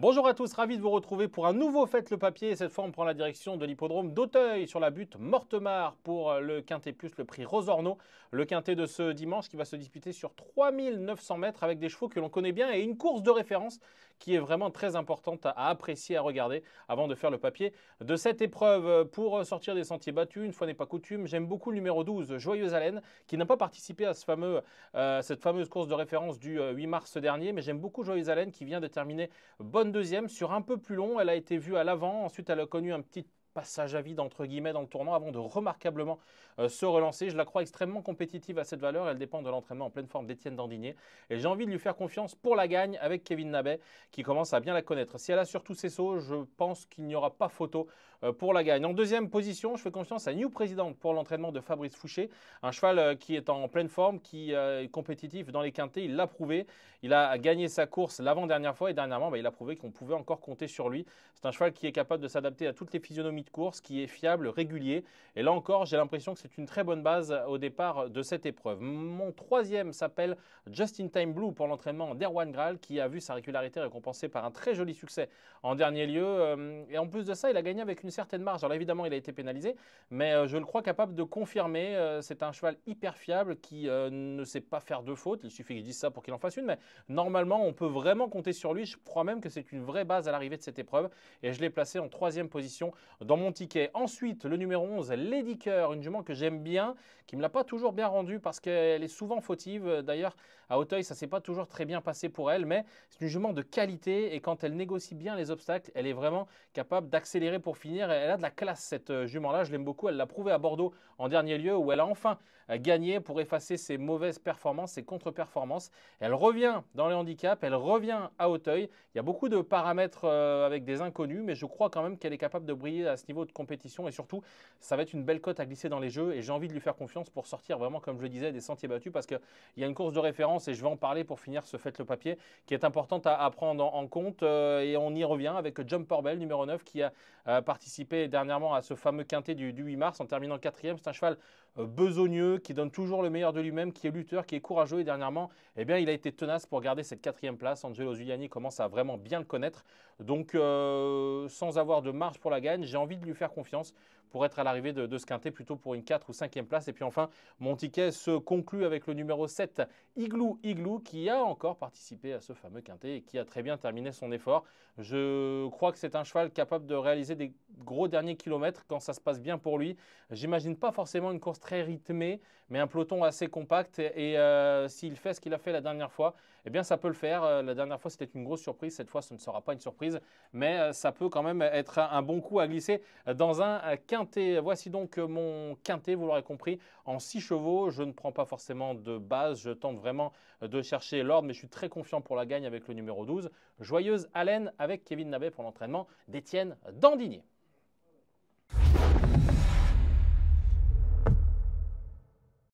Bonjour à tous, ravi de vous retrouver pour un nouveau Faites le papier. Cette fois, on prend la direction de l'hippodrome d'Auteuil sur la butte Mortemart pour le Quintet Plus, le prix Rosorno. Le Quintet de ce dimanche qui va se disputer sur 3900 mètres avec des chevaux que l'on connaît bien et une course de référence qui est vraiment très importante à apprécier, à regarder avant de faire le papier de cette épreuve. Pour sortir des sentiers battus, une fois n'est pas coutume, j'aime beaucoup le numéro 12, Joyeuse Haleine, qui n'a pas participé à cette fameuse course de référence du 8 mars dernier, mais j'aime beaucoup Joyeuse Haleine qui vient de terminer bonne deuxième sur un peu plus long. Elle a été vue à l'avant. Ensuite, elle a connu un petit passage à vide entre guillemets dans le tournant avant de remarquablement se relancer. Je la crois extrêmement compétitive à cette valeur. Elle dépend de l'entraînement en pleine forme d'Étienne Dandinier. Et j'ai envie de lui faire confiance pour la gagne avec Kevin Nabet qui commence à bien la connaître. Si elle a surtout ses sauts, je pense qu'il n'y aura pas photo pour la gagne. En deuxième position, je fais confiance à New President pour l'entraînement de Fabrice Fouché. Un cheval qui est en pleine forme, qui est compétitif dans les quintets. Il l'a prouvé. Il a gagné sa course l'avant-dernière fois et dernièrement, il a prouvé qu'on pouvait encore compter sur lui. C'est un cheval qui est capable de s'adapter à toutes les physionomies de course, qui est fiable, régulier. Et là encore, j'ai l'impression que c'est une très bonne base au départ de cette épreuve. Mon troisième s'appelle Just in Time Blue pour l'entraînement d'Erwan Graal, qui a vu sa régularité récompensée par un très joli succès en dernier lieu. Et en plus de ça, il a gagné avec une certaine marge. Alors évidemment, il a été pénalisé, mais je le crois capable de confirmer. C'est un cheval hyper fiable qui ne sait pas faire de faute. Il suffit que je dise ça pour qu'il en fasse une, mais normalement, on peut vraiment compter sur lui. Je crois même que c'est une vraie base à l'arrivée de cette épreuve. Et je l'ai placé en troisième position dans mon ticket. Ensuite, le numéro 11, Lady Cœur, une jument que j'aime bien, qui ne me l'a pas toujours bien rendue parce qu'elle est souvent fautive. D'ailleurs, à Auteuil, ça ne s'est pas toujours très bien passé pour elle, mais c'est une jument de qualité et quand elle négocie bien les obstacles, elle est vraiment capable d'accélérer pour finir. Elle a de la classe, cette jument-là. Je l'aime beaucoup. Elle l'a prouvé à Bordeaux en dernier lieu où elle a enfin gagné pour effacer ses mauvaises performances, ses contre-performances. Elle revient dans les handicaps, elle revient à Auteuil. Il y a beaucoup de paramètres avec des inconnus, mais je crois quand même qu'elle est capable de briller à ce niveau de compétition et surtout, ça va être une belle cote à glisser dans les jeux et j'ai envie de lui faire confiance pour sortir vraiment, comme je le disais, des sentiers battus parce qu'il y a une course de référence et je vais en parler pour finir ce Faites le papier qui est importante à prendre en compte et on y revient avec Jumper Bell, numéro 9, qui a participé dernièrement à ce fameux quintet du 8 mars en terminant quatrième. C'est un cheval besogneux, qui donne toujours le meilleur de lui-même, qui est lutteur, qui est courageux et dernièrement, il a été tenace pour garder cette quatrième place. Angelo Zuliani commence à vraiment bien le connaître. Donc, sans avoir de marge pour la gagne, j'ai envie de lui faire confiance pour être à l'arrivée de ce quintet, plutôt pour une 4 ou 5e place. Et puis enfin, mon ticket se conclut avec le numéro 7, Igloo Igloo, qui a encore participé à ce fameux quintet et qui a très bien terminé son effort. Je crois que c'est un cheval capable de réaliser des gros derniers kilomètres quand ça se passe bien pour lui. J'imagine pas forcément une course très rythmée, mais un peloton assez compact. Et s'il fait ce qu'il a fait la dernière fois, eh bien ça peut le faire. La dernière fois, c'était une grosse surprise. Cette fois, ce ne sera pas une surprise, mais ça peut quand même être un bon coup à glisser dans un quintet. Voici donc mon quintet, vous l'aurez compris, en 6 chevaux. Je ne prends pas forcément de base. Je tente vraiment de chercher l'ordre, mais je suis très confiant pour la gagne avec le numéro 12, Joyeuse Haleine avec Kevin Nabet pour l'entraînement d'Étienne Dandinier.